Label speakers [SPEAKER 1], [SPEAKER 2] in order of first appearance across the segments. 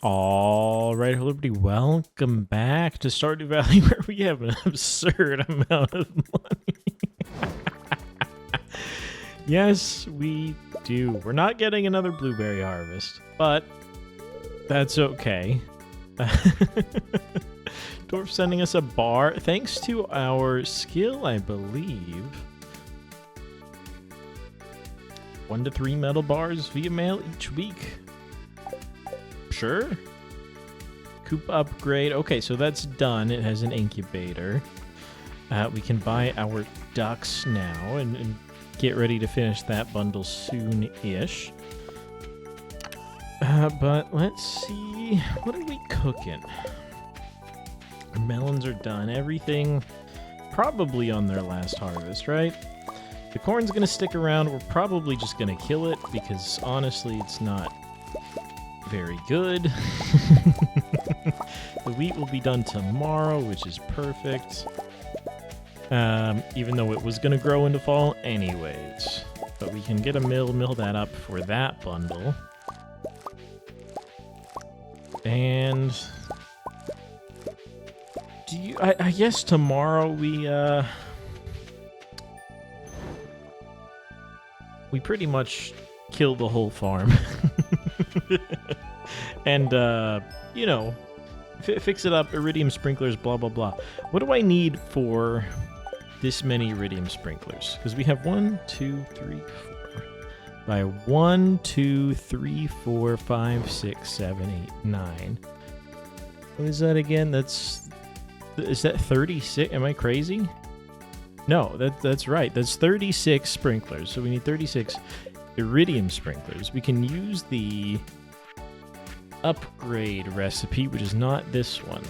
[SPEAKER 1] All right, hello everybody. Welcome back to Stardew Valley, where we have an absurd amount of money. Yes, we do. We're not getting another blueberry harvest, but that's okay. Dwarf sending us a bar, thanks to our skill, I believe. 1 to 3 metal bars via mail each week. Sure. Coop upgrade. Okay, so that's done. It has an incubator. We can buy our ducks now and get ready to finish that bundle soon-ish. But let's see. What are we cooking? Our melons are done. Everything probably on their last harvest, right? The corn's going to stick around. We're probably just going to kill it because, honestly, it's not very good. The wheat will be done tomorrow, which is perfect. Even though it was going to grow into fall anyways. But we can get a mill that up for that bundle. And I guess tomorrow we pretty much kill the whole farm. And, you know, fix it up, iridium sprinklers, blah, blah, blah. What do I need for this many iridium sprinklers? Because we have 1, 2, 3, 4. By 1, 2, 3, 4, 5, 6, 7, 8, 9. What is that again? Is that 36? Am I crazy? No, that's right. That's 36 sprinklers. So we need 36 iridium sprinklers. We can use the upgrade recipe, which is not this one.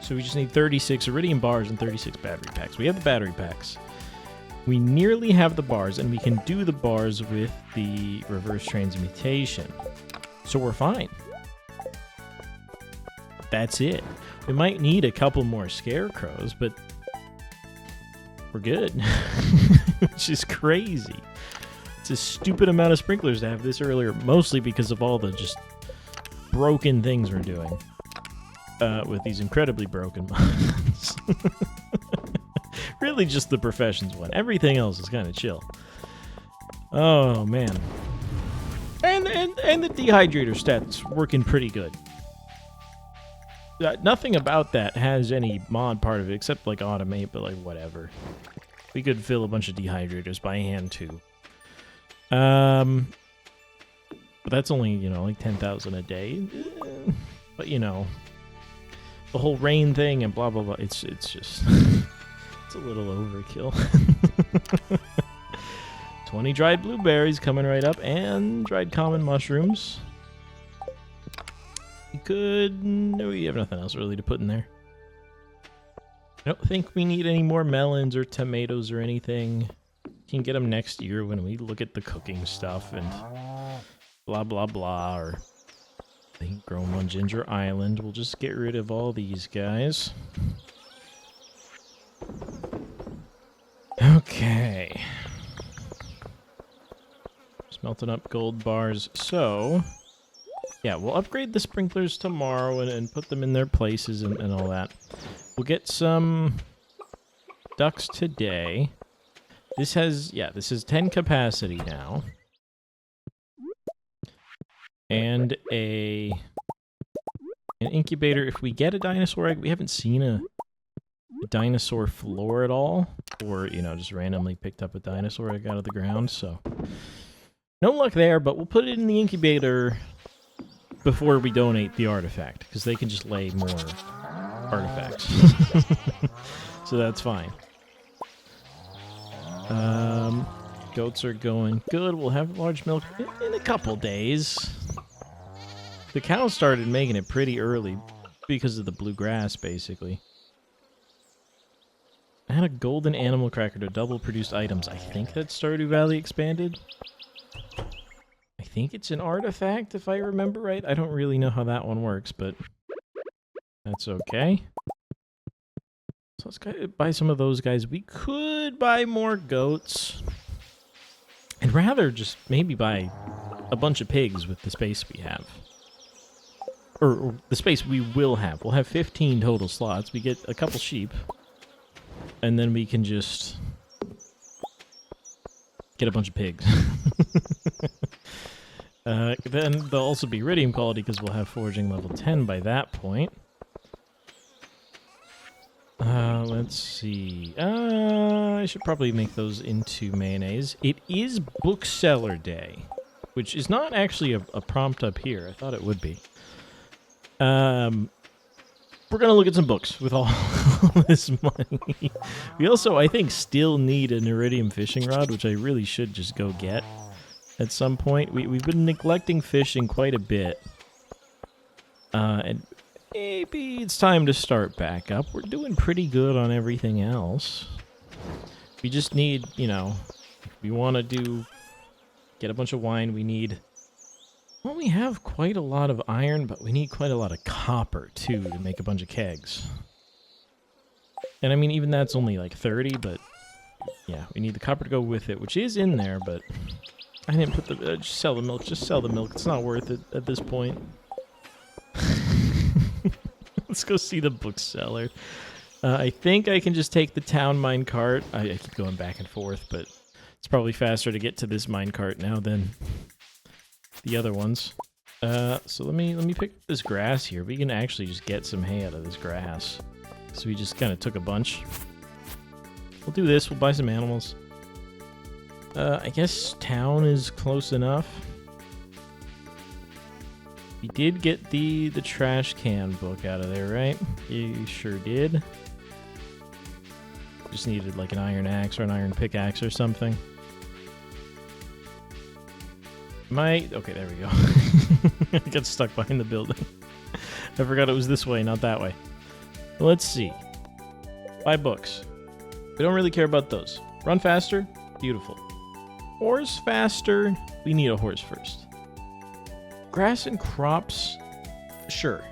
[SPEAKER 1] So we just need 36 iridium bars and 36 battery packs. We have the battery packs. We nearly have the bars, and we can do the bars with the reverse transmutation. So we're fine. That's it. We might need a couple more scarecrows, but we're good. Which is crazy. It's a stupid amount of sprinklers to have this earlier, mostly because of all the just broken things we're doing with these incredibly broken ones. Really just the professions one. Everything else is kind of chill. Oh, man. And the dehydrator stats working pretty good. Nothing about that has any mod part of it, except like automate, but like whatever. We could fill a bunch of dehydrators by hand too. But that's only, you know, like 10,000 a day. But, you know, the whole rain thing and blah, blah, blah, it's just, it's a little overkill. 20 dried blueberries coming right up, and dried common mushrooms. You could, no, you have nothing else really to put in there. I don't think we need any more melons or tomatoes or anything. Can get them next year when we look at the cooking stuff and blah blah blah, or they can grow them on Ginger Island. We'll just get rid of all these guys. Okay. Smelting up gold bars. So, yeah, we'll upgrade the sprinklers tomorrow and put them in their places and all that. We'll get some ducks today. This has 10 capacity now. And an incubator. If we get a dinosaur egg, we haven't seen a dinosaur floor at all. Or, you know, just randomly picked up a dinosaur egg out of the ground, so no luck there, but we'll put it in the incubator before we donate the artifact, because they can just lay more artifacts. So that's fine. Goats are going good. We'll have large milk in a couple days. The cows started making it pretty early because of the blue grass, basically. I had a golden animal cracker to double produced items. I think that's Stardew Valley expanded. I think it's an artifact, if I remember right. I don't really know how that one works, but that's okay. So let's buy some of those guys. We could buy more goats. I'd rather just maybe buy a bunch of pigs with the space we have. or the space we will have. We'll have 15 total slots. We get a couple sheep. And then we can just get a bunch of pigs. Then they'll also be iridium quality because we'll have foraging level 10 by that point. Let's see. I should probably make those into mayonnaise. It is bookseller day, which is not actually a prompt up here. I thought it would be. We're gonna look at some books with all this money. We also, I think, still need an iridium fishing rod, which I really should just go get at some point. We've been neglecting fishing quite a bit. And maybe it's time to start back up. We're doing pretty good on everything else. We just need, you know, we want to get a bunch of wine. We need, well, we have quite a lot of iron, but we need quite a lot of copper, too, to make a bunch of kegs. And I mean, even that's only like 30, but yeah, we need the copper to go with it, which is in there, but I didn't put the, just sell the milk, just sell the milk. It's not worth it at this point. Let's go see the bookseller. I think I can just take the town minecart. I keep going back and forth, but it's probably faster to get to this minecart now than the other ones. So let me pick up this grass here. We can actually just get some hay out of this grass. So we just kind of took a bunch. We'll do this. We'll buy some animals. I guess town is close enough. We did get the trash can book out of there, right? You sure did. Just needed like an iron axe or an iron pickaxe or something. Okay, there we go. I got stuck behind the building. I forgot it was this way, not that way. Let's see. Buy books. We don't really care about those. Run faster? Beautiful. Horse faster? We need a horse first. Grass and crops? Sure.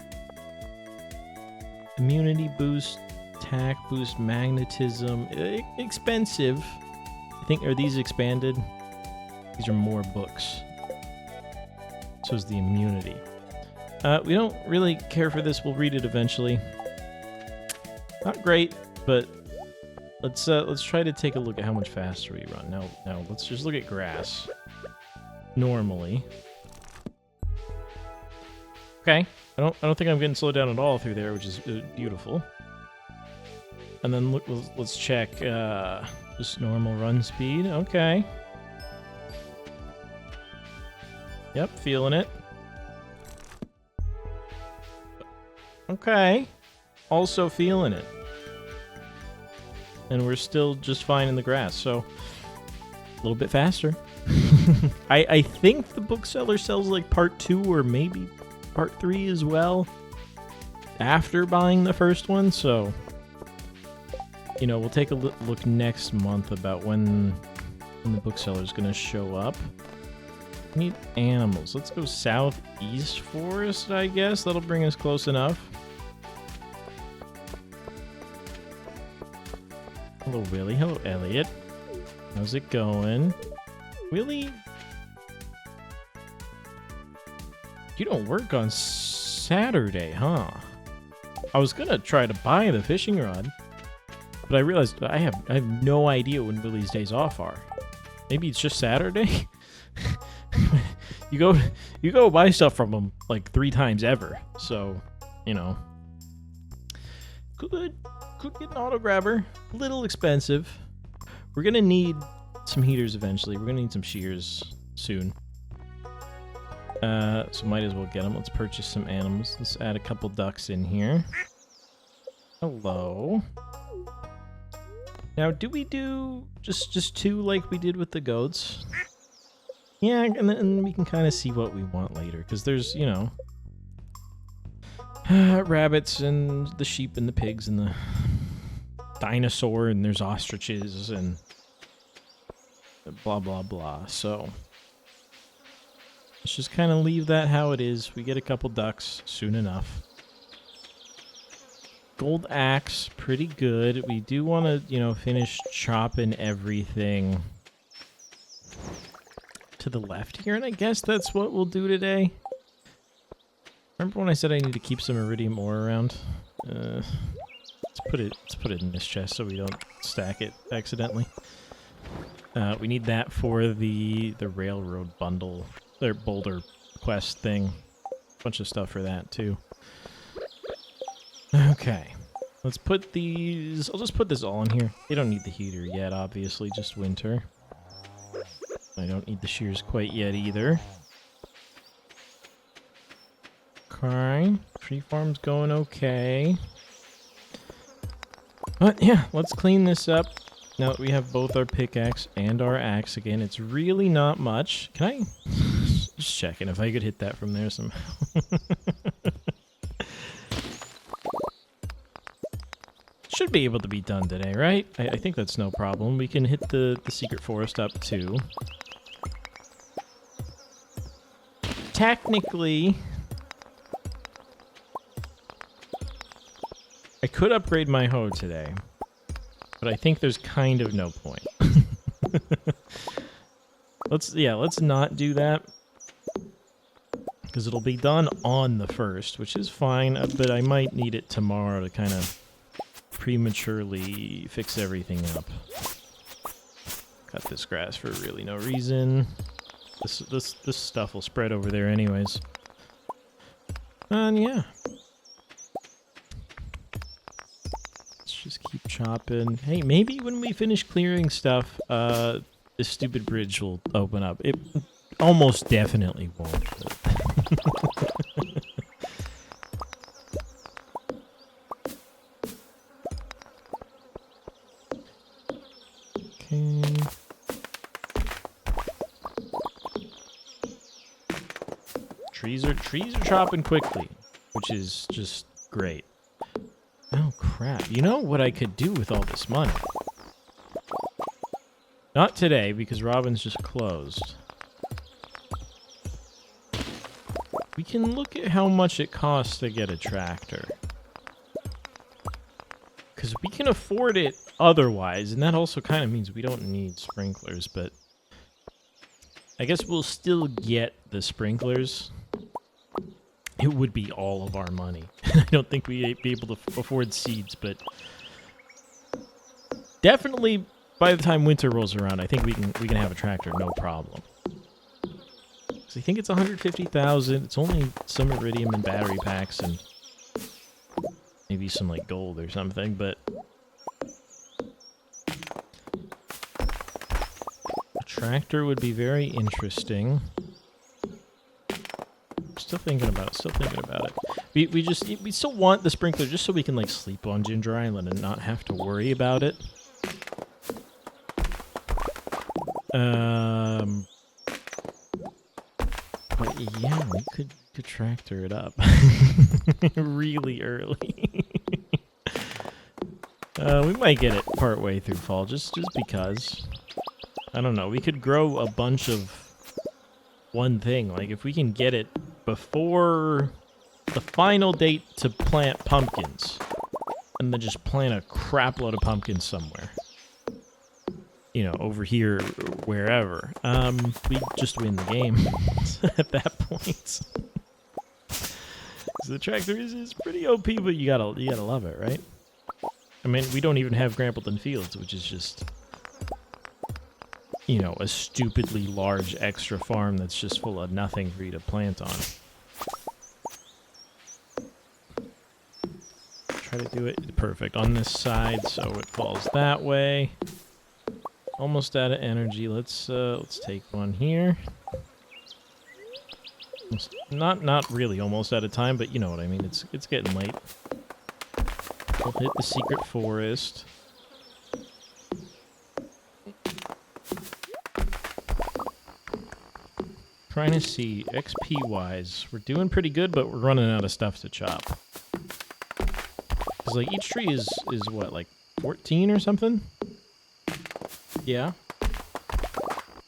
[SPEAKER 1] Immunity boost, attack boost, magnetism. Expensive. I think, are these expanded? These are more books. So is the immunity. We don't really care for this. We'll read it eventually. Not great, but let's try to take a look at how much faster we run. Now let's just look at grass. Normally. Okay. I don't think I'm getting slowed down at all through there, which is beautiful. And then look, let's check just normal run speed. Okay. Yep, feeling it. Okay. Also feeling it. And we're still just fine in the grass, so a little bit faster. I think the bookseller sells like part 2 or maybe part 3 as well after buying the first one, so you know, we'll take a look next month about when the bookseller's gonna show up. We need animals. Let's go southeast forest, I guess. That'll bring us close enough. Hello, Willie. Hello, Elliot. How's it going? Willie? You don't work on Saturday, huh? I was gonna try to buy the fishing rod, but I realized I have no idea when Willie's days off are. Maybe it's just Saturday? You go buy stuff from him like 3 times ever, so, you know. Could get an auto grabber. A little expensive. We're gonna need some heaters eventually. We're gonna need some shears soon. So might as well get them. Let's purchase some animals. Let's add a couple ducks in here. Hello. Now, do we do just 2 like we did with the goats? Yeah, and then we can kind of see what we want later, because there's, you know, rabbits and the sheep and the pigs and the dinosaur, and there's ostriches and blah blah blah. So let's just kind of leave that how it is. We get a couple ducks soon enough. Gold axe, pretty good. We do want to, you know, finish chopping everything to the left here, and I guess that's what we'll do today. Remember when I said I need to keep some iridium ore around? Let's put it in this chest so we don't stack it accidentally. We need that for the railroad bundle, or boulder quest thing. Bunch of stuff for that too. Okay, let's put these. I'll just put this all in here. They don't need the heater yet, obviously, just winter. I don't need the shears quite yet either. Okay, tree farm's going okay. But yeah, let's clean this up. Now that we have both our pickaxe and our axe again, it's really not much. Can I? Just checking if I could hit that from there somehow. Should be able to be done today, right? I think that's no problem. We can hit the secret forest up too. Technically, I could upgrade my hoe today, but I think there's kind of no point. Let's not do that, because it'll be done on the 1st, which is fine, but I might need it tomorrow to kind of prematurely fix everything up. Cut this grass for really no reason. This stuff will spread over there anyways. And yeah. Let's just keep chopping. Hey, maybe when we finish clearing stuff, this stupid bridge will open up. It almost definitely won't. Okay. Trees are chopping quickly, which is just great. Oh crap. You know what I could do with all this money? Not today, because Robin's just closed. We can look at how much it costs to get a tractor. Because we can afford it otherwise, and that also kind of means we don't need sprinklers, but I guess we'll still get the sprinklers. It would be all of our money. I don't think we'd be able to afford seeds, but definitely by the time winter rolls around, I think we can have a tractor, no problem. So I think it's 150,000. It's only some iridium and battery packs and maybe some like gold or something, but a tractor would be very interesting. Still thinking about it. We still want the sprinkler just so we can like sleep on Ginger Island and not have to worry about it. But yeah, we could tractor it up really early. We might get it part way through fall just because. I don't know. We could grow a bunch of one thing. Like if we can get it before the final date to plant pumpkins, and then just plant a crap load of pumpkins somewhere. You know, over here, wherever. We just win the game at that point. So the tractor is pretty OP, but you gotta love it, right? I mean, we don't even have Grampleton Fields, which is just, you know, a stupidly large extra farm that's just full of nothing for you to plant on. Try to do it perfect on this side so it falls that way. Almost out of energy. Let's take one here. Not really almost out of time, but you know what I mean. It's getting late. We'll hit the secret forest. Trying to see XP wise, we're doing pretty good, but we're running out of stuff to chop. Cause like each tree is what, like 14 or something? Yeah.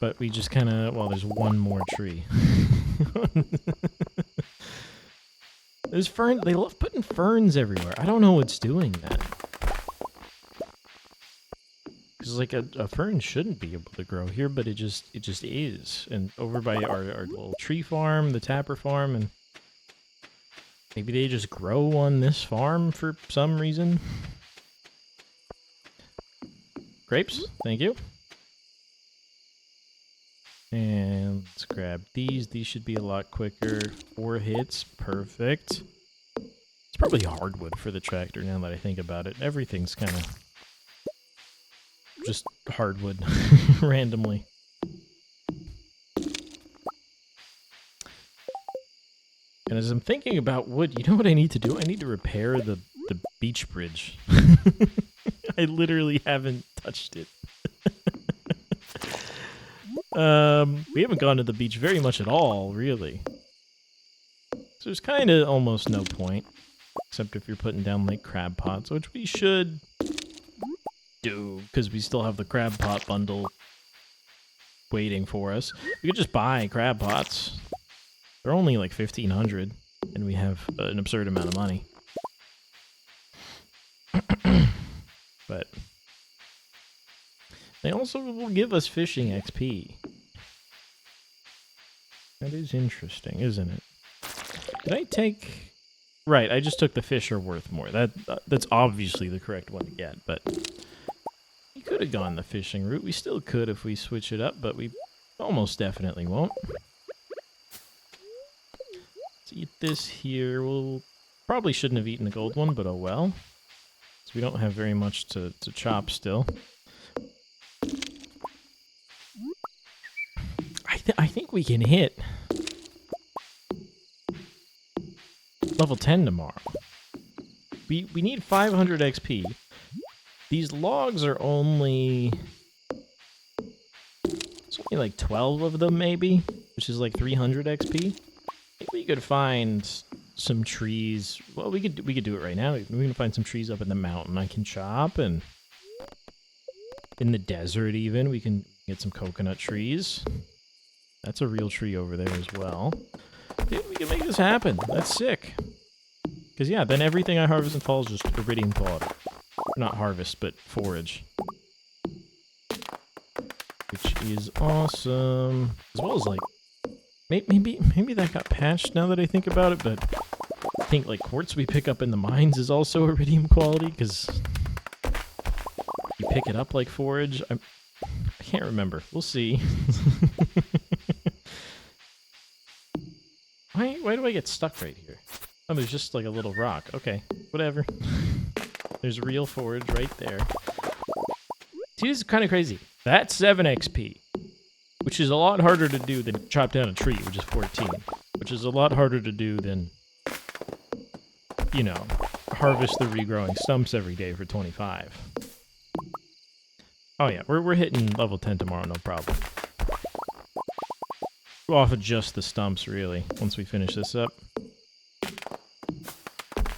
[SPEAKER 1] But we just kind of, well, there's one more tree. There's fern. They love putting ferns everywhere. I don't know what's doing that. Because like a fern shouldn't be able to grow here, but it just is. And over by our little tree farm, the Tapper farm, and Maybe they just grow on this farm for some reason. Grapes, thank you. And let's grab these. These should be a lot quicker. 4 hits, perfect. It's probably hardwood for the tractor now that I think about it. Everything's kind of just hardwood randomly. And as I'm thinking about wood, you know what I need to do? I need to repair the beach bridge. I literally haven't touched it. We haven't gone to the beach very much at all, really. So there's kind of almost no point. Except if you're putting down, like, crab pots, which we should do, because we still have the crab pot bundle waiting for us. We could just buy crab pots. They're only like 1,500, and we have an absurd amount of money. But they also will give us fishing XP. That is interesting, isn't it? Did I take... Right, I just took the fish are worth more. That's obviously the correct one to get, but... We could have gone the fishing route. We still could if we switch it up, but we almost definitely won't. Let's eat this here. We'll probably shouldn't have eaten the gold one, but oh well. So we don't have very much to chop still. I think we can hit level 10 tomorrow. We need 500 XP. These logs are only... It's only like 12 of them, maybe, which is like 300 XP. I think we could find some trees. Well, we could do it right now. We can find some trees up in the mountain I can chop, and in the desert even we can get some coconut trees. That's a real tree over there as well. Dude, we can make this happen. That's sick. Because yeah, then everything I harvest in fall is just iridium quality. Not harvest, but forage. Which is awesome. As well as like, maybe that got patched now that I think about it, but I think like quartz we pick up in the mines is also iridium quality, because you pick it up like forage. I can't remember. We'll see. Why do I get stuck right here? Oh, there's just like a little rock. Okay, whatever. There's real forage right there. See, this is kind of crazy. That's 7 XP, which is a lot harder to do than chop down a tree, which is 14, which is a lot harder to do than, you know, harvest the regrowing stumps every day for 25. Oh yeah, we're hitting level 10 tomorrow, no problem. Go off of just the stumps, really, once we finish this up.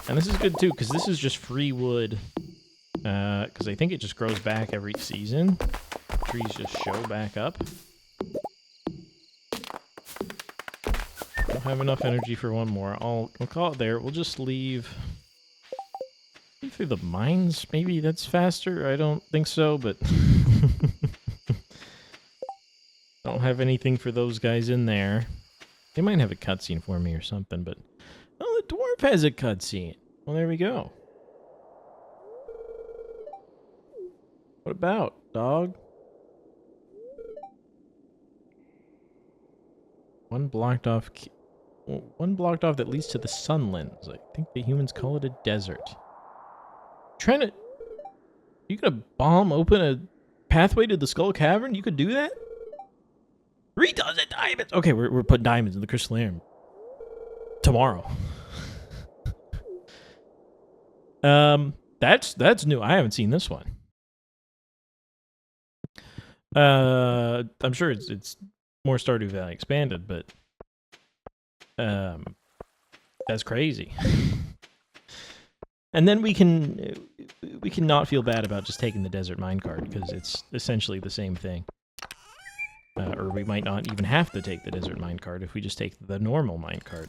[SPEAKER 1] And this is good too, because this is just free wood. Because I think it just grows back every season. Trees just show back up. Don't have enough energy for one more. I'll call it there. We'll just leave through the mines. Maybe that's faster. I don't think so, but don't have anything for those guys in there. They might have a cutscene for me or something, but oh, the dwarf has a cutscene. Well, there we go. What about, dog? One blocked off that leads to the Sunlands. I think the humans call it a desert. You gonna bomb open a pathway to the Skull Cavern? You could do that? 3,000 diamonds! Okay, we're putting diamonds in the crystallarium. Tomorrow. That's new. I haven't seen this one. I'm sure it's more Stardew Valley expanded, but that's crazy. And then we can not feel bad about just taking the desert minecart, because it's essentially the same thing. Or we might not even have to take the desert minecart if we just take the normal minecart.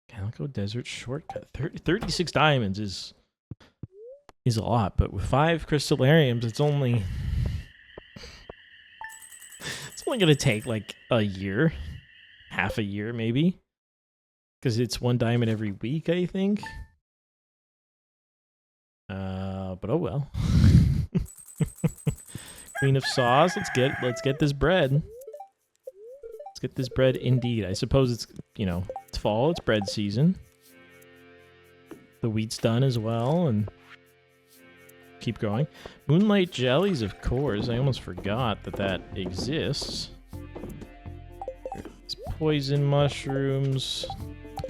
[SPEAKER 1] Calico Desert Shortcut. 36 diamonds is a lot, but with 5 crystallariums, it's only going to take like a year, half a year maybe. Because it's 1 diamond every week, I think. But oh well. Queen of Saws. Let's get this bread. Let's get this bread indeed. I suppose it's, you know, it's fall, it's bread season. The wheat's done as well, and keep going. Moonlight jellies, of course. I almost forgot that exists. It's poison mushrooms.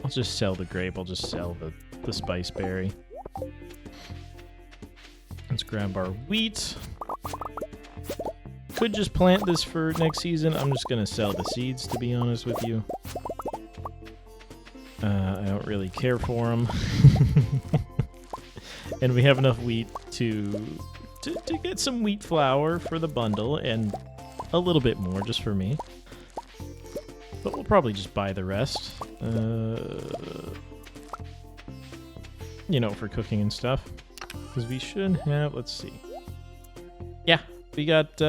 [SPEAKER 1] I'll just sell the grape. I'll just sell the spice berry. Let's grab our wheat. Could just plant this for next season. I'm just gonna sell the seeds, to be honest with you. I don't really care for them. And we have enough wheat to get some wheat flour for the bundle, and a little bit more just for me. But we'll probably just buy the rest. You know, for cooking and stuff. Because we should have, let's see. Yeah, we got,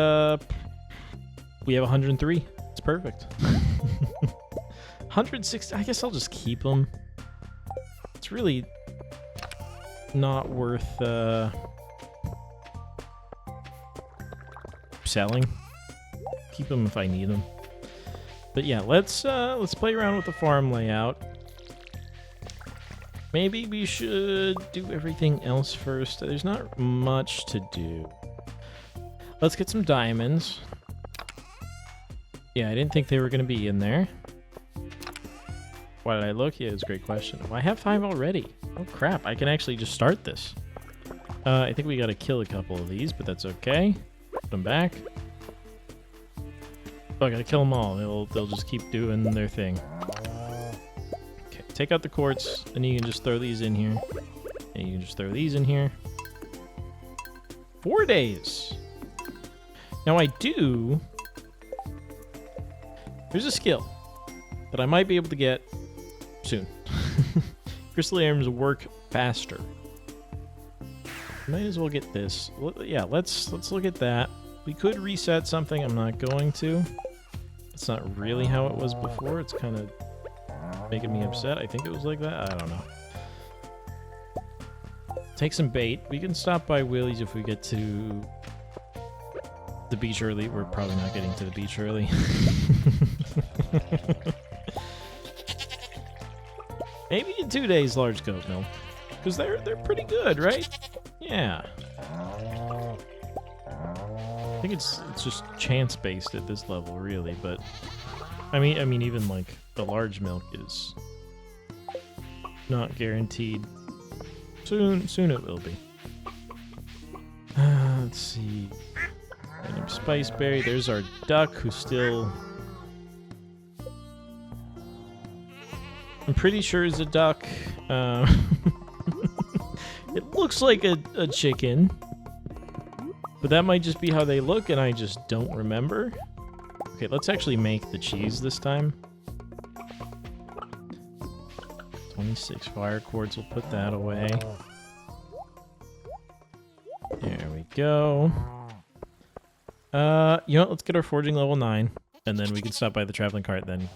[SPEAKER 1] we have 103. It's perfect. 160, I guess I'll just keep them. It's really not worth, selling. Keep them if I need them. But yeah, let's play around with the farm layout. Maybe we should do everything else first. There's not much to do. Let's get some diamonds. Yeah, I didn't think they were going to be in there. Why did I look? Yeah, it's a great question. Well, I have 5 already. Oh, crap. I can actually just start this. I think we got to kill a couple of these, but that's okay. Put them back. Oh, I got to kill them all. They'll just keep doing their thing. Take out the quartz, and you can just throw these in here. And you can just throw these in here. 4 days. Now I do... There's a skill that I might be able to get soon. Crystal arms work faster. Might as well get this. Yeah, let's look at that. We could reset something. I'm not going to. It's not really how it was before. It's kind of making me upset. I think it was like that. I don't know. Take some bait. We can stop by Willie's if we get to the beach early. We're probably not getting to the beach early. Maybe in 2 days, large goat milk. Because they're pretty good, right? Yeah. I think it's just chance based at this level, really. But I mean, even like the large milk is not guaranteed. Soon it will be. Let's see. Random spice berry. There's our duck, who's still... I'm pretty sure is a duck. It looks like a chicken. But that might just be how they look, and I just don't remember. Okay, let's actually make the cheese this time. 26 fire quartz, we'll put that away. There we go. You know what, let's get our forging level 9, and then we can stop by the traveling cart, then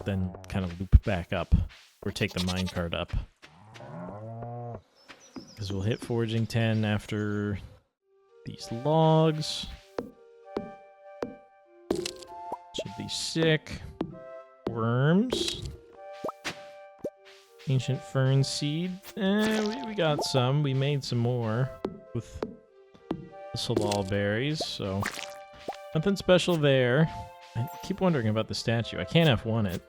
[SPEAKER 1] kind of loop back up, or take the mine cart up. Because we'll hit forging 10 after these logs. Should be sick. Worms. Ancient fern seed. We got some. We made some more with the salal berries, so nothing special there. I keep wondering about the statue. I can't F1 it.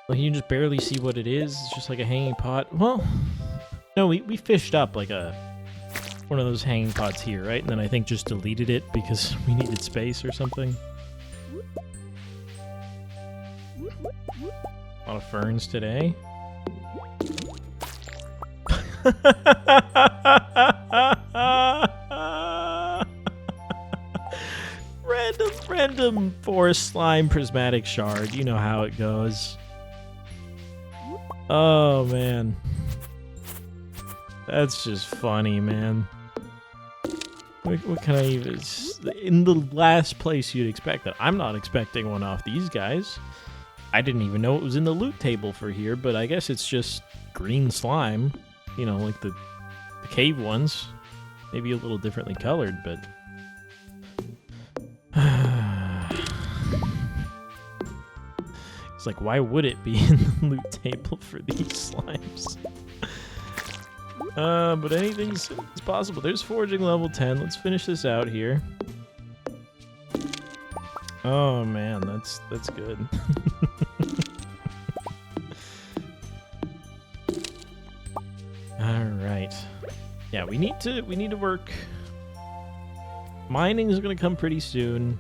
[SPEAKER 1] Like, you can just barely see what it is. It's just like a hanging pot. Well, no, we fished up like one of those hanging pots here, right? And then I think just deleted it because we needed space or something. A lot of ferns today. Random forest slime prismatic shard. You know how it goes. Oh, man. That's just funny, man. What can I even... In the last place you'd expect that. I'm not expecting one off these guys. I didn't even know it was in the loot table for here, but I guess it's just green slime. You know, like the cave ones. Maybe a little differently colored, but... It's like, why would it be in the loot table for these slimes? But anything's possible. There's foraging level 10. Let's finish this out here. Oh man, that's good. All right. Yeah, we need to work. Mining is gonna come pretty soon.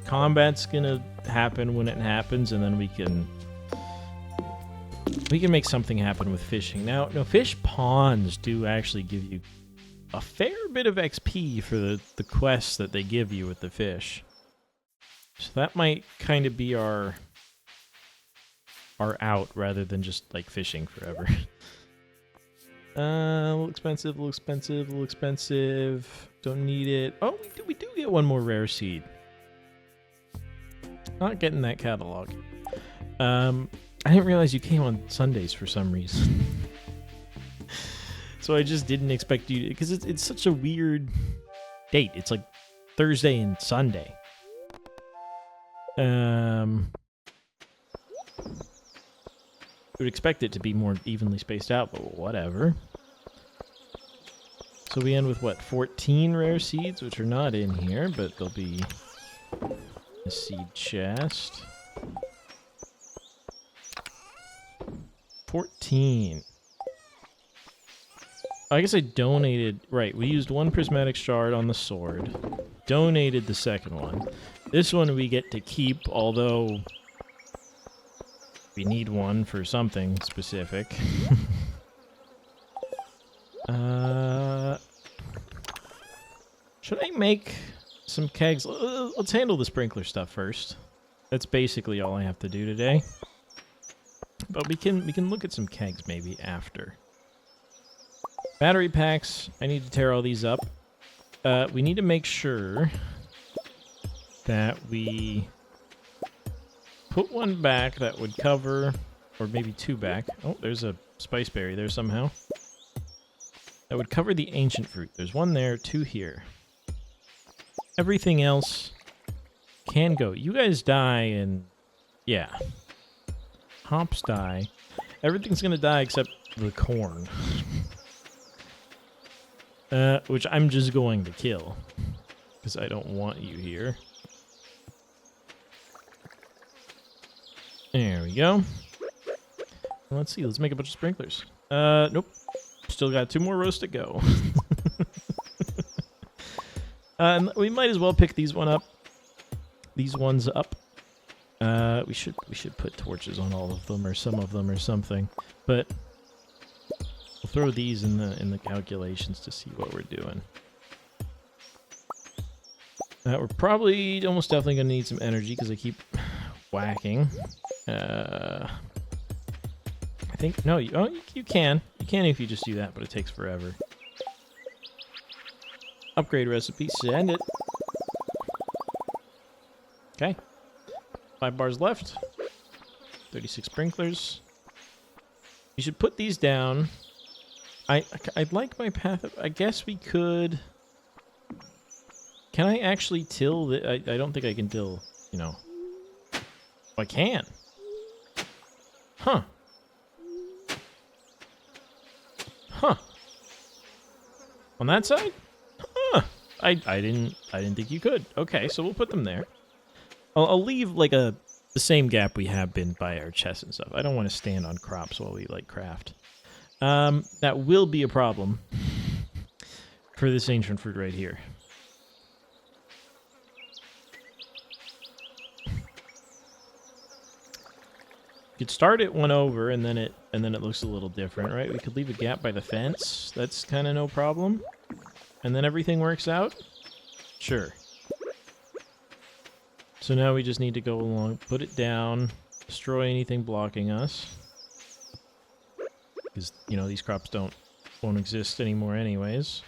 [SPEAKER 1] Combat's gonna happen when it happens, and then we can make something happen with fishing. Now, fish ponds do actually give you a fair bit of XP for the quests that they give you with the fish. So that might kind of be our out rather than just like fishing forever. A little expensive, a little expensive, a little expensive. Don't need it. Oh, we do get one more rare seed. Not getting that catalog. I didn't realize you came on Sundays for some reason. So I just didn't expect you to, because it's such a weird date. It's like Thursday and Sunday. I would expect it to be more evenly spaced out, but whatever. So we end with what, 14 rare seeds, which are not in here, but they'll be a seed chest. 14. I guess I donated, right, we used one prismatic shard on the sword. Donated the second one. This one we get to keep, although we need one for something specific. Should I make some kegs? Let's handle the sprinkler stuff first. That's basically all I have to do today. But we can look at some kegs maybe after. Battery packs. I need to tear all these up. We need to make sure that we put one back that would cover, or maybe two back. Oh, there's a spice berry there somehow. That would cover the ancient fruit. There's one there, two here. Everything else can go. You guys die and... yeah. Hops die. Everything's gonna die except the corn. Which I'm just going to kill. Because I don't want you here. There we go. Let's see, let's make a bunch of sprinklers. Nope. Still got 2 more rows to go. We might as well pick these ones up. We should put torches on all of them or some of them or something. But we'll throw these in the calculations to see what we're doing. We're probably almost definitely gonna need some energy because I keep whacking. I think no. You can if you just do that, but it takes forever. Upgrade recipe, send it. Okay. 5 bars left. 36 sprinklers. You should put these down. I'd like my path. I guess we could. Can I actually till the? I don't think I can till. You know. Oh, I can. Huh. Huh. On that side? Huh. I didn't think you could. Okay, so we'll put them there. I'll leave like the same gap we have been by our chests and stuff. I don't want to stand on crops while we like craft. That will be a problem for this ancient fruit right here. You could start it one over and then it looks a little different, right? We could leave a gap by the fence. That's kind of no problem. And then everything works out? Sure. So now we just need to go along, put it down, destroy anything blocking us. Because, you know, these crops won't exist anymore anyways.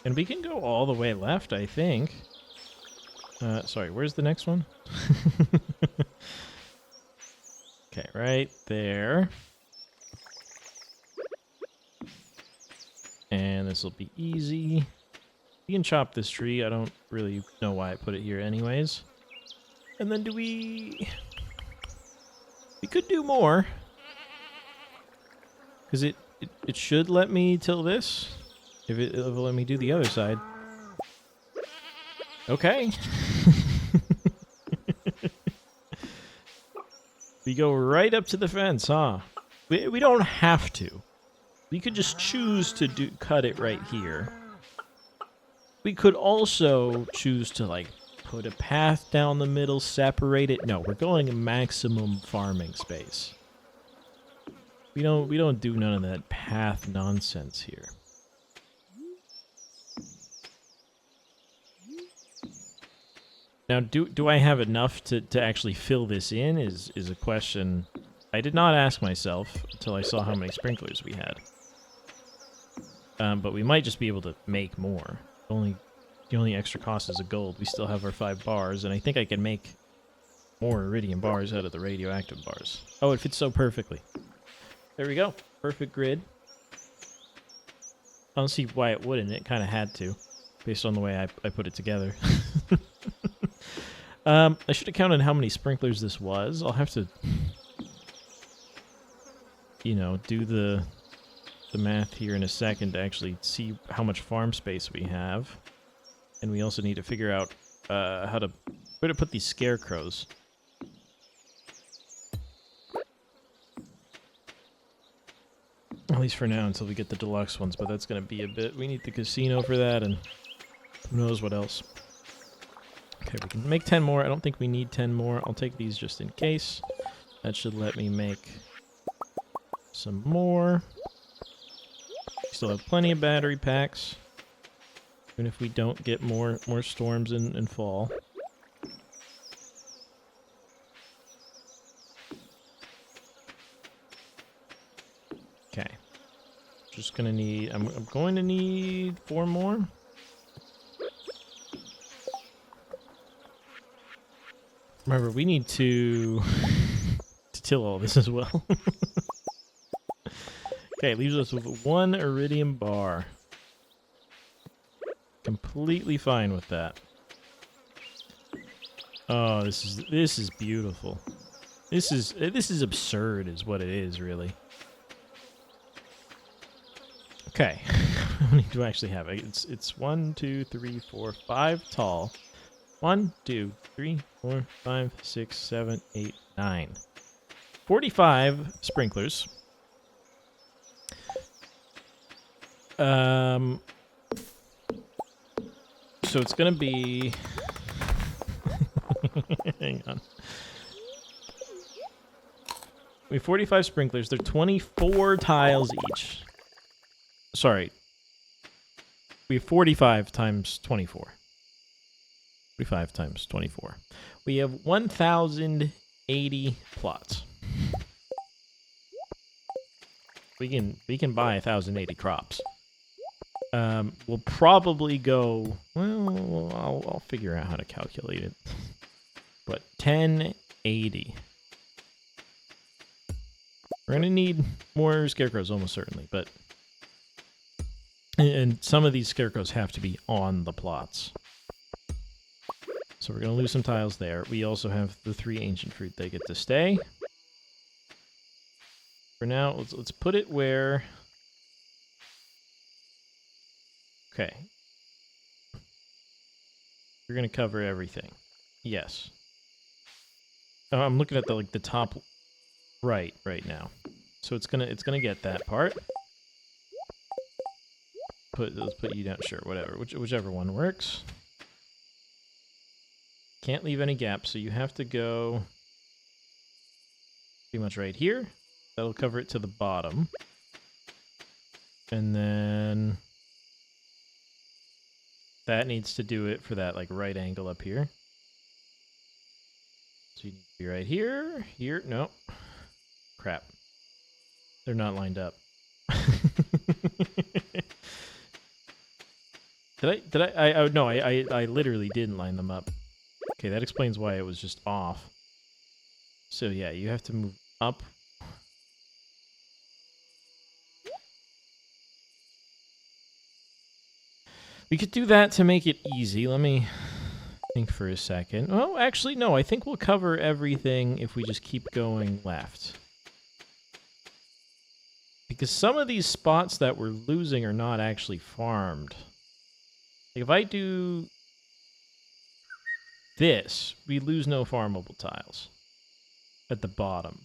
[SPEAKER 1] And we can go all the way left, I think. Sorry, where's the next one? Okay, right there. And this will be easy. We can chop this tree. I don't really know why I put it here anyways. And then we could do more. Because it should let me till this. If it'll let me do the other side. Okay. We go right up to the fence, huh? We don't have to. We could just choose to cut it right here. We could also choose to, like, put a path down the middle, separate it. No, we're going maximum farming space. We don't do none of that path nonsense here. Now, do I have enough to actually fill this in is a question I did not ask myself until I saw how many sprinklers we had. But we might just be able to make more. The only extra cost is a gold. We still have our 5 bars, and I think I can make more iridium bars out of the radioactive bars. Oh, it fits so perfectly. There we go. Perfect grid. I don't see why it wouldn't. It kind of had to, based on the way I put it together. I should have counted how many sprinklers this was. I'll have to, you know, do the math here in a second to actually see how much farm space we have. And we also need to figure out where to put these scarecrows. At least for now, until we get the deluxe ones, but that's going to be a bit. We need the casino for that, and who knows what else. Okay, we can make 10 more. I don't think we need 10 more. I'll take these just in case. That should let me make some more. Still have plenty of battery packs. Even if we don't get more storms in fall. Okay. Just gonna need... I'm going to need 4 more. Remember, we need to till all this as well. Okay, leaves us with 1 iridium bar. Completely fine with that. Oh, this is beautiful. This is absurd, is what it is, really. Okay, how many do I actually have? It's 1, 2, 3, 4, 5 tall. 1, 2, 3, 4, 5, 6, 7, 8, 9. 45 sprinklers. So it's gonna be... Hang on. We have 45 sprinklers. They're 24 tiles each. Sorry. We have 45 times 24. 45 times 24. We have 1,080 plots. We can buy 1,080 crops. We'll probably go... Well, I'll figure out how to calculate it. But 1080. We're gonna need more scarecrows, almost certainly, but... And some of these scarecrows have to be on the plots. So we're gonna lose some tiles there. We also have the 3 ancient fruit. They get to stay. For now, let's put it where... Okay. We're gonna cover everything. Yes. Oh, I'm looking at the top right now. So it's gonna get that part. Let's put you down, sure, whatever. Whichever one works. Can't leave any gaps, so you have to go pretty much right here. That'll cover it to the bottom. And then that needs to do it for that like right angle up here. So you need to be right here. Here, no. Crap. They're not lined up. I literally didn't line them up. Okay, that explains why it was just off. So yeah, you have to move up. We could do that to make it easy. Let me think for a second. Oh, actually, no. I think we'll cover everything if we just keep going left. Because some of these spots that we're losing are not actually farmed. Like if I do this, we lose no farmable tiles at the bottom.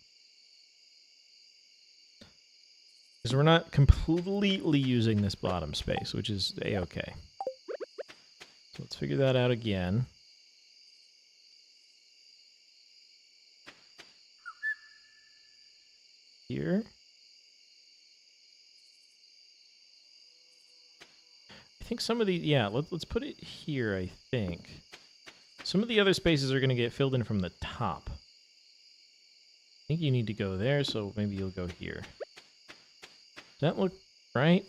[SPEAKER 1] Because we're not completely using this bottom space, which is a-okay. So let's figure that out again. Here. I think some of these, yeah, let's put it here, I think. Some of the other spaces are going to get filled in from the top. I think you need to go there, so maybe you'll go here. Does that look right?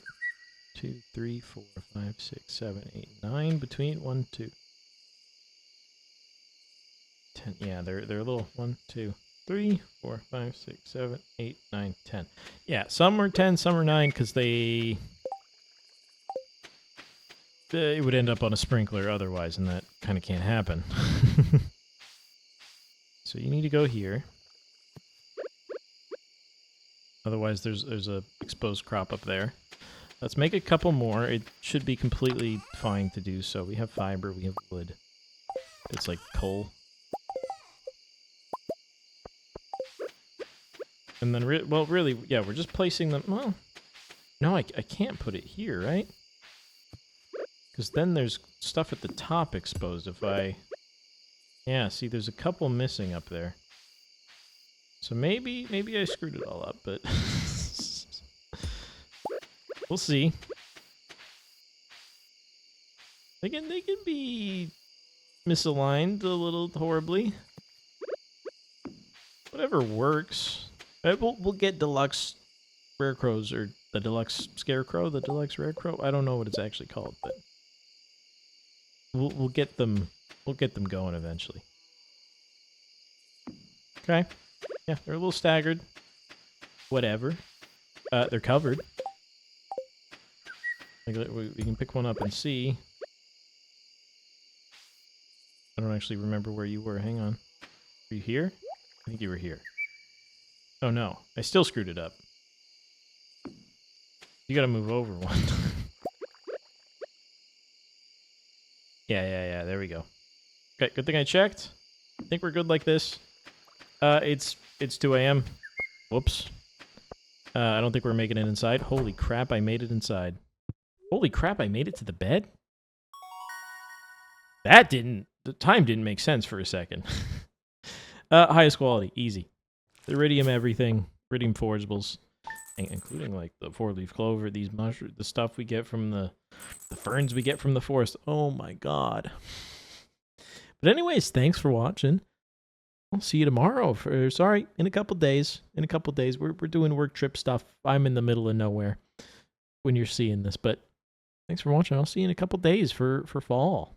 [SPEAKER 1] 2, 3, 4, 5, 6, 7, 8, 9 between 1, 2, 10. Yeah, they're a little 1, 2, 3, 4, 5, 6, 7, 8, 9, 10. Yeah, some are 10, some are 9 because it would end up on a sprinkler otherwise, and that kind of can't happen. So you need to go here. Otherwise, there's a exposed crop up there. Let's make a couple more. It should be completely fine to do so. We have fiber, we have wood. It's like coal. And then, well, really, yeah, we're just placing them. Well, no, I can't put it here, right? Because then there's stuff at the top exposed if I... Yeah, see, there's a couple missing up there. So maybe I screwed it all up, but... We'll see. They can be misaligned a little horribly. Whatever works. We'll get deluxe rare crows, or the deluxe scarecrow, the deluxe rare crow. I don't know what it's actually called, but we'll get them going eventually. Okay. Yeah, they're a little staggered. Whatever. They're covered. Like, we can pick one up and see. I don't actually remember where you were. Hang on. Were you here? I think you were here. Oh no, I still screwed it up. You gotta move over one. Yeah, there we go. Okay, good thing I checked. I think we're good like this. It's 2 a.m. Whoops. I don't think we're making it inside. Holy crap, I made it inside. Holy crap, I made it to the bed? The time didn't make sense for a second. Highest quality, easy. Iridium everything, iridium forageables, including like the 4-leaf clover, these mushrooms, the stuff we get from the ferns we get from the forest. Oh my god. But anyways, thanks for watching. I'll see you tomorrow. In a couple days. We're doing work trip stuff. I'm in the middle of nowhere when you're seeing this, but thanks for watching. I'll see you in a couple days for fall.